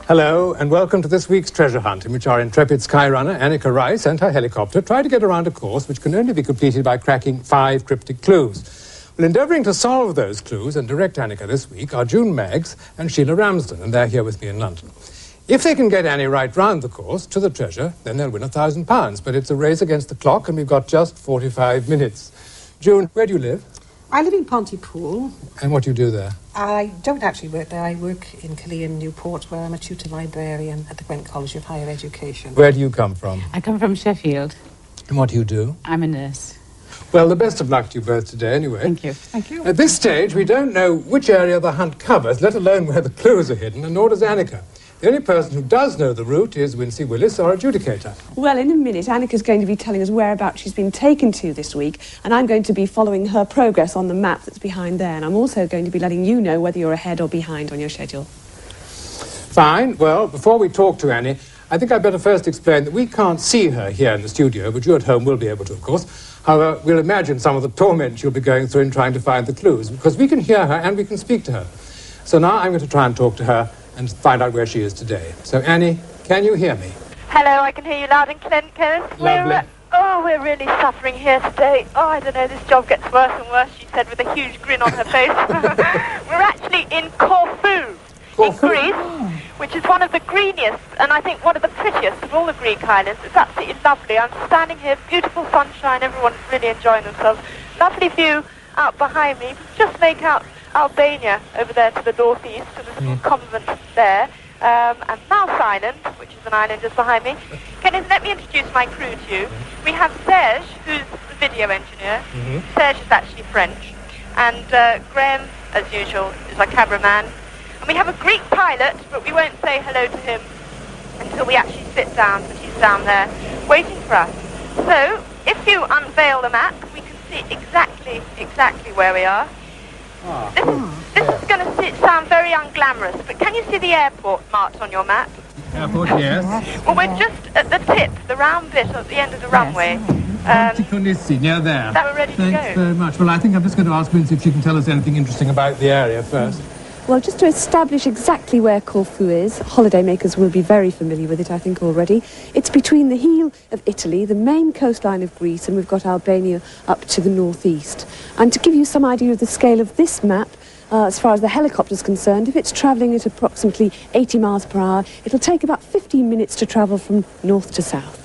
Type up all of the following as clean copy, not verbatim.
Hello, and welcome to this week's treasure hunt, in which our intrepid skyrunner, Annika Rice, and her helicopter try to get around a course which can only be completed by cracking 5 cryptic clues. Well, endeavouring to solve those clues and direct Annika this week are June Meggs and Sheila Ramsden, and they're here with me in London. If they can get Annie right round the course to the treasure, then they'll win £1,000. But it's a race against the clock, and we've got just 45 minutes. June, where do you live? I live in Pontypool. And what do you do there? I don't actually work there. I work in Killeen, Newport, where I'm a tutor librarian at the Gwent College of Higher Education. Where do you come from? I come from Sheffield. And what do you do? I'm a nurse. Well, the best of luck to you both today, anyway. Thank you. Thank you. At this stage, we don't know which area the hunt covers, let alone where the clues are hidden, and nor does Annika. The only person who does know the route is Wincy Willis, our adjudicator. Well, in a minute, Annika's going to be telling us whereabouts she's been taken to this week, and I'm going to be following her progress on the map that's behind there, and I'm also going to be letting you know whether you're ahead or behind on your schedule. Fine. Well, before we talk to Annie, I think I'd better first explain that we can't see her here in the studio, but you at home will be able to, of course. However, we'll imagine some of the torment she'll be going through in trying to find the clues, because we can hear her and we can speak to her. So now I'm going to try and talk to her and find out where she is today. So, Annie, can you hear me? Hello, I can hear you loud and clear, Kenneth. Lovely. We're really suffering here today. Oh, I don't know, this job gets worse and worse, she said with a huge grin on her face. We're actually in Corfu, in Greece, which is one of the greeniest and I think one of the prettiest of all the Greek islands. It's absolutely lovely. I'm standing here, beautiful sunshine, everyone's really enjoying themselves. Lovely view out behind me. Just make out Albania over there to the northeast, to the small convent there, and Mouse Island, which is an island just behind me. Kenneth, let me introduce my crew to you. We have Serge, who's the video engineer. Serge is actually French. And Graham, as usual, is our cameraman. And we have a Greek pilot, but we won't say hello to him until we actually sit down, but he's down there waiting for us. So, if you unveil the map, we can see exactly where we are. This is going to sound very unglamorous, but can you see the airport marked on your map? Airport, yes. Well, we're just at the tip, the round bit at the end of the runway. Near there. That we're ready to go. Thanks very much. Well, I think I'm just going to ask Wincy if she can tell us anything interesting about the area first. Well, just to establish exactly where Corfu is, holidaymakers will be very familiar with it, I think, already. It's between the heel of Italy, the main coastline of Greece, and we've got Albania up to the northeast. And to give you some idea of the scale of this map, as far as the helicopter's concerned, if it's travelling at approximately 80 miles per hour, it'll take about 15 minutes to travel from north to south.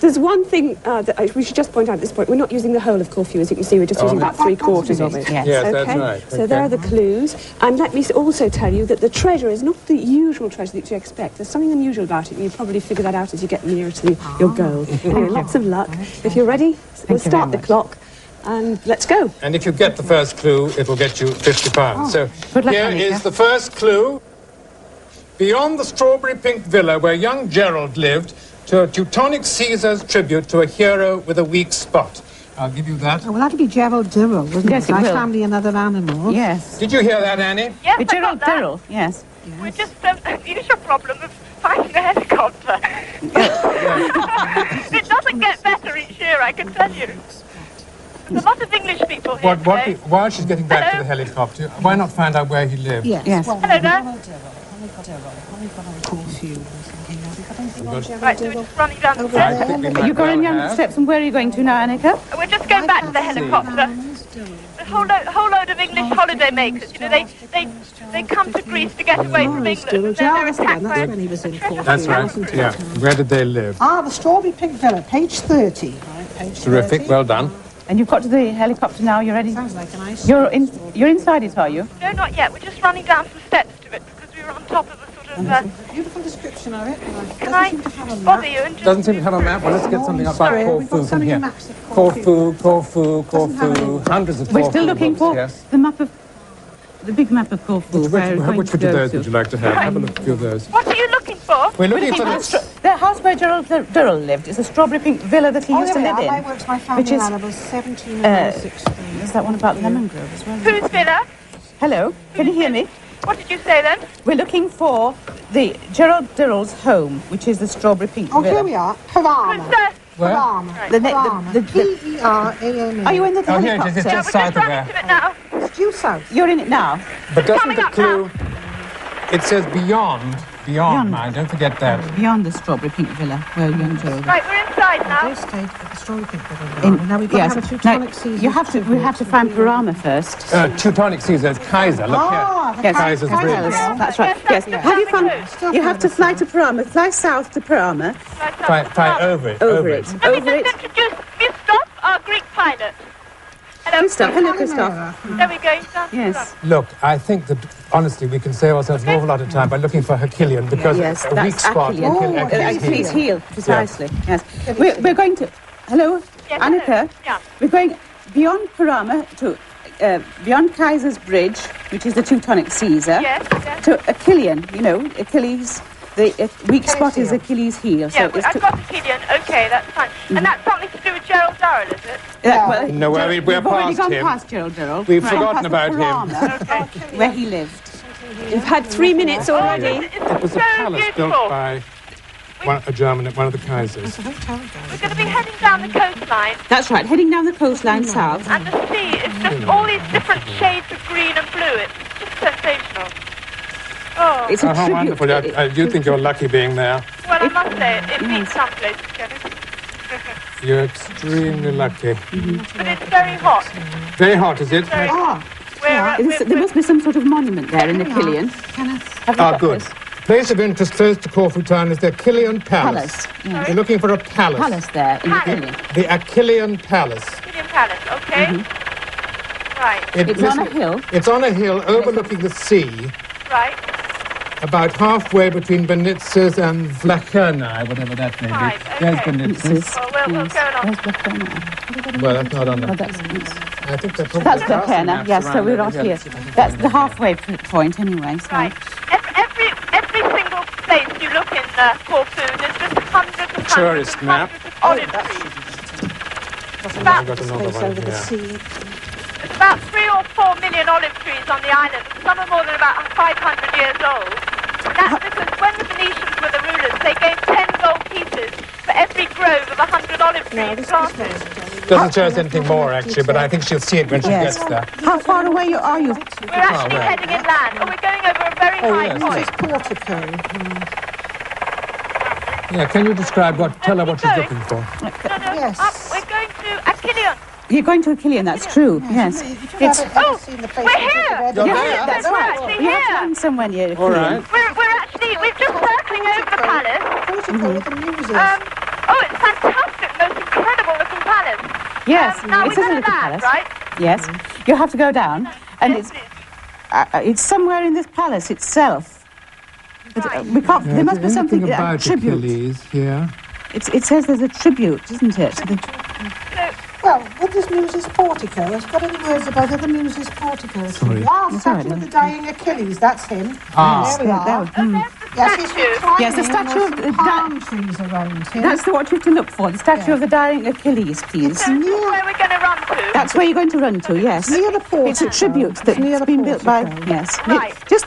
There's one thing that we should just point out at this point. We're not using the whole of Corfu, as you can see. We're just using about 3/4 of it. Yes, that's right. So there are the clues. And let me also tell you that the treasure is not the usual treasure that you expect. There's something unusual about it, and you'll probably figure that out as you get nearer to your goal. Anyway, lots of luck. If you're ready, we'll start the clock. And let's go. And if you get the first clue, it'll get you £50. So here is the first clue. Beyond the strawberry pink villa where young Gerald lived, to a Teutonic Caesar's tribute to a hero with a weak spot. I'll give you that. Oh, well, that'd be Gerald Dirrell, wouldn't Yes, it? it My will. family and other animals. Yes. Did you hear that, Annie? Yes, With I Gerald got that. Dirrell, yes. We're just the usual problem of finding a helicopter. It doesn't get better each year, I can tell you. There's a lot of English people here today. While she's getting back to the helicopter, why not find out where he lived? Yes. Well, Hello there. Corfu. Right, so we're just running down the I steps. think we might You're going well down the have. steps, and where are you going to now, Annika? We're just going back to the helicopter. There's a whole load of English holidaymakers. You know, they come to Greece to get away from England. And then they're attacked by That's when he was in Corfu. That's right, wasn't it? yeah. Where did they live? The Strawberry Pink Villa, page 30. Right, page Terrific, 30. well done. And you've got to the helicopter now, you're ready? Sounds like a nice... You're inside it, are you? No, not yet. We're just running down some steps to it because we were on top of a sort of... Beautiful description of it. Can I bother you and just... Doesn't seem to have a map. Well, let's get something up about Sorry, we've Corfu got so from many here. maps of Corfu. Corfu. Hundreds of Corfu. We're still looking for yes. the map of... The big map of Corfu. Which of those would you like to have? Have a look at a few of those. What are you looking for? We're looking for the... The house where Gerald Durrell lived is a strawberry pink villa that he used to live in. I worked my family which is, when I was 17 and 16. There's that one about Lemon Grove as well. Whose villa? Hello, can you hear me? What did you say then? We're looking for the Gerald Durrell's home, which is the strawberry pink Oh, villa. here we are. Parama. Where? Parama. The Parama. P-E-R-A-M-A. Are you in the Oh, here it helicopter? is. It's Yeah, just we're south just of running to there. it now. It's due south. You're in it now. But doesn't coming the up clue... It says beyond Beyond, mind, don't forget that. Beyond the Strawberry Pink Villa, where young Gerald. Right, we're inside now. They stayed at the Strawberry Pink Villa. And now we've got to have a Teutonic season. We have to find Parama first. Teutonic Caesar's Kaiser, look here. Yes, Kaiser's Bridge. That's right. Yes. Have you found? You have to fly to Parama. Fly south to Parama. Fly over it. Over it. Let me Over it. just introduce Christoph, our Greek pilot. Hello. Christoph. Hello, Christoph. There we go. Yes. Look, I think that, honestly, we can save ourselves an awful lot of time by looking for Herculean, because Yes, a weak that's spot Achilles. will kill Achilles' Achilles' heel. heel, precisely. Yes. We're going to. Hello, Yes, Annika. hello. Yeah. We're going beyond Parama to beyond Kaiser's Bridge, which is the Teutonic Caesar, Yes, yes. to Achillean. You know, Achilles. The weak spot is Achilles' heel. So Yeah, it's I've got the Killian. Okay, that's fine. And that's something to do with Gerald Durrell, is it? No, we're we've already past gone him. past Gerald Durrell. We've Right. forgotten Gone about past him. Parama, where he lived. You've had 3 minutes already. It was a palace built by a German, one of the Kaisers. We're going to be heading down the coastline, That's right, heading down the coastline south. and the sea is just all these different shades of green and blue. It's just sensational. Oh, It's a How tribute. wonderful. You think you're lucky being there. well, I must say, it beats some places, Kenneth. You're extremely lucky. But it's very hot. Very hot, is it? Very hot. There must be some sort of monument there in the Killian. Ah, good. Place of interest close to Corfu town is the Achillean Palace. Palace. Yeah. You're looking for a palace. Palace there in the Killian. The Achillean Palace. Killian Palace, okay? Right, It's on a hill. It's on a hill overlooking the sea, right. about halfway between Benitsas and Vlachernae, whatever that may be. Right, There's okay. Benitsas. Well, we'll go along. Where's Blackburn? Well, that's not on Oh, the... that's I think they're probably That's casting Blackburn, maps yes, so around we're over not here. That's the halfway point anyway. So. Right. Every single place you look in Corfu, there's just hundreds and Tourist map. hundreds of olive trees. I've got another one here. There's about 3 or 4 million olive trees on the island. Some are more than about 500 years old. And that's because when the Venetians were the rulers, they gave 10 gold pieces for every grove of 100 olive trees planted. Doesn't show us anything more, actually, but I think she'll see it when she Yes. gets there. How far away are you? We're actually heading inland. Oh, we're going over a very high yes. point. Portico. Yeah, can you describe tell her what she's looking for? No, Yes. up. We're going to Achillean. You're going to Killian, that's true. Yes. It's, Oh, we're here. You're Yeah, there? that's We're right. actually You have to here. find somewhere near All Killian. right. We're just circling over the palace. Portico with the muses. Oh, it's fantastic, most incredible looking palace. Yes, Now it's we're a going little to land, palace. right? Yes. You have to go down, and Yes, it's somewhere in this palace itself. But, Right. we can't. There must be something about tribute. Achilles here. It says there's a tribute, isn't it? to the- Well, with this Muses Portico, has got any words about it, the Muses Portico? Sorry. Ah, statue of the dying Achilles, that's him. Ah. There we are. Yes, he's reclining, Yes, the statue and of there's the palm trees around him. That's what you have to look for. The statue of the dying Achilles, please. So this is where we're going to run to. That's where you're going to run to. Yes. near the portico. It's a tribute It's near that's the been built by. portico. Yes. Right. Just.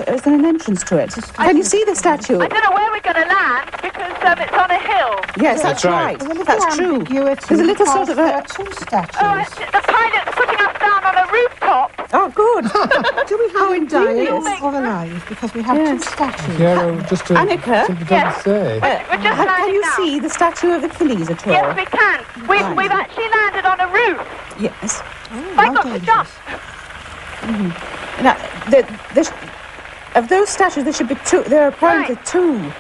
Is there an entrance to it? Can you see the statue? I don't know where we're going to land because it's on a hill. Yes, That's that's right. right. There's a little That's true. ambiguity There's a little because sort of there a. are two statues. Oh, actually, the pilot's putting us down on a rooftop. Oh, good. Do we have him dying ingenious. or alive? Because we have Yes. two statues. Yeah, just to... Annika? Simply Yes. doesn't say. We're just Can landing you now. see the statue of Achilles at all? Yes, we can. We've actually landed on a roof. Yes. I got to jump. Now, of those statues, there should be two. There are apparently two